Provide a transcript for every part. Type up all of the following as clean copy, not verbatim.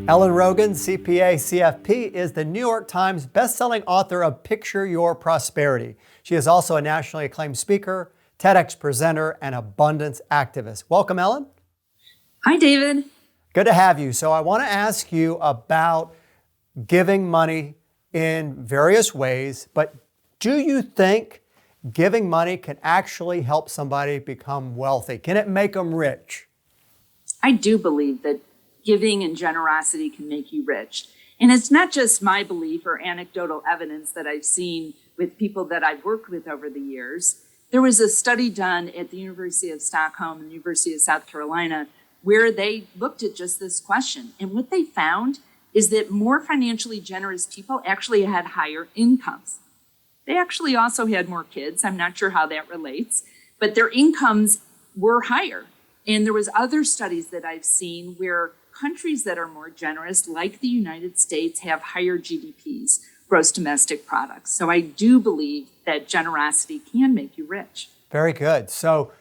Ellen Rogin, CPA, CFP, is the New York Times bestselling author of Picture Your Prosperity. She is also a nationally acclaimed speaker, TEDx presenter, and abundance activist. Welcome, Ellen. Hi, David. Good to have you. So I want to ask you about giving money in various ways, but do you think giving money can actually help somebody become wealthy? Can it make them rich? I do believe that giving and generosity can make you rich. And it's not just my belief or anecdotal evidence that I've seen with people that I've worked with over the years. There was a study done at the University of Stockholm and the University of South Carolina where they looked at just this question. And what they found is that more financially generous people actually had higher incomes. They actually also had more kids. I'm not sure how that relates, but their incomes were higher. And there was other studies that I've seen where countries that are more generous, like the United States, have higher GDPs, gross domestic products. So I do believe that generosity can make you rich. Very good. So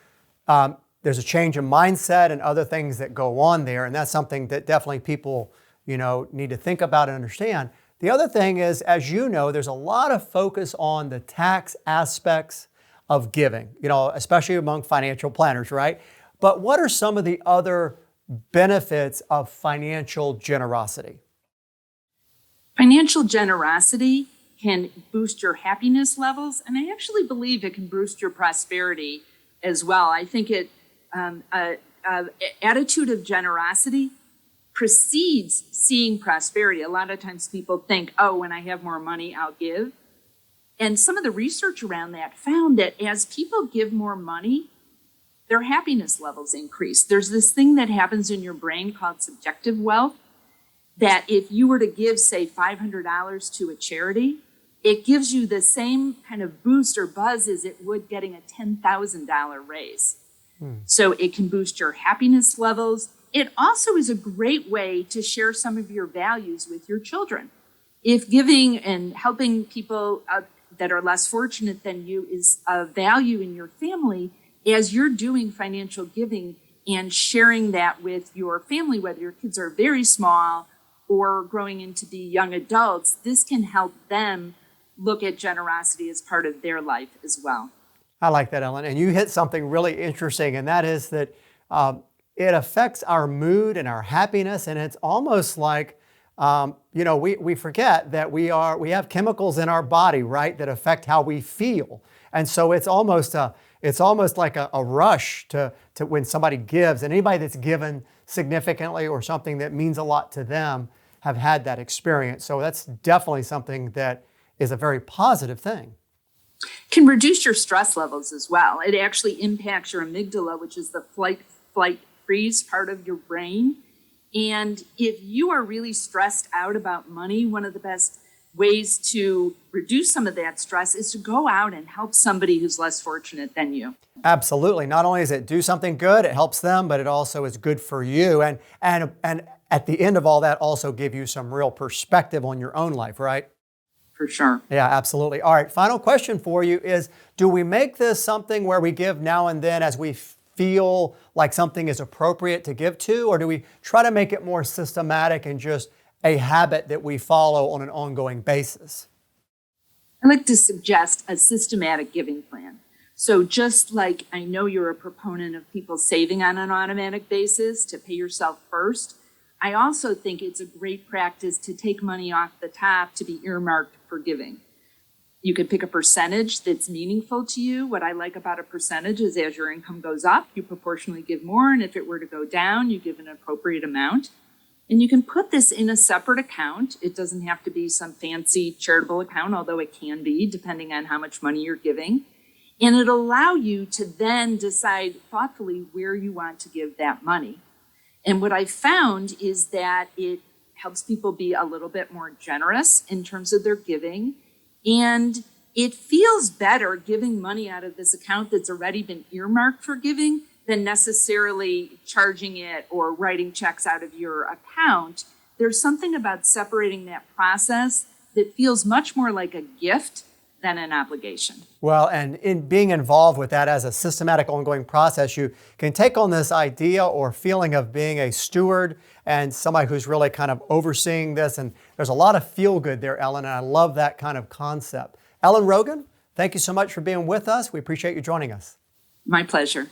there's a change in mindset and other things that go on there. And that's something that definitely people, need to think about and understand. The other thing is, as you know, there's a lot of focus on the tax aspects of giving, especially among financial planners, right? But what are some of the other benefits of financial generosity? Financial generosity can boost your happiness levels, and I actually believe it can boost your prosperity as well. I think attitude of generosity precedes seeing prosperity. A lot of times people think, oh, when I have more money, I'll give. And some of the research around that found that as people give more money, their happiness levels increase. There's this thing that happens in your brain called subjective wealth, that if you were to give, say, $500 to a charity, it gives you the same kind of boost or buzz as it would getting a $10,000 raise. So it can boost your happiness levels. It also is a great way to share some of your values with your children. If giving and helping people that are less fortunate than you is a value in your family, as you're doing financial giving and sharing that with your family, whether your kids are very small or growing into be young adults, this can help them look at generosity as part of their life as well. I like that, Ellen. And you hit something really interesting, and that is that it affects our mood and our happiness. And it's almost like, we forget that we have chemicals in our body, right, that affect how we feel. And so it's almost like a rush to when somebody gives, and anybody that's given significantly or something that means a lot to them have had that experience. So that's definitely something that is a very positive thing. Can reduce your stress levels as well. It actually impacts your amygdala, which is the flight, freeze part of your brain. And if you are really stressed out about money, one of the best ways to reduce some of that stress is to go out and help somebody who's less fortunate than you. Absolutely. Not only does it do something good, it helps them, but it also is good for you. And at the end of all that, also give you some real perspective on your own life, right? For sure. Yeah, absolutely. All right. Final question for you is, do we make this something where we give now and then as we feel like something is appropriate to give to, or do we try to make it more systematic and just a habit that we follow on an ongoing basis? I like to suggest a systematic giving plan. So just like I know you're a proponent of people saving on an automatic basis to pay yourself first, I also think it's a great practice to take money off the top to be earmarked for giving. You could pick a percentage that's meaningful to you. What I like about a percentage is as your income goes up, you proportionally give more. And if it were to go down, you give an appropriate amount. And you can put this in a separate account. It doesn't have to be some fancy charitable account, although it can be, depending on how much money you're giving. And it'll allow you to then decide thoughtfully where you want to give that money. And what I found is that it helps people be a little bit more generous in terms of their giving. And it feels better giving money out of this account that's already been earmarked for giving than necessarily charging it or writing checks out of your account. There's something about separating that process that feels much more like a gift than an obligation. Well, and in being involved with that as a systematic ongoing process, you can take on this idea or feeling of being a steward and somebody who's really kind of overseeing this. And there's a lot of feel good there, Ellen, and I love that kind of concept. Ellen Rogin, thank you so much for being with us. We appreciate you joining us. My pleasure.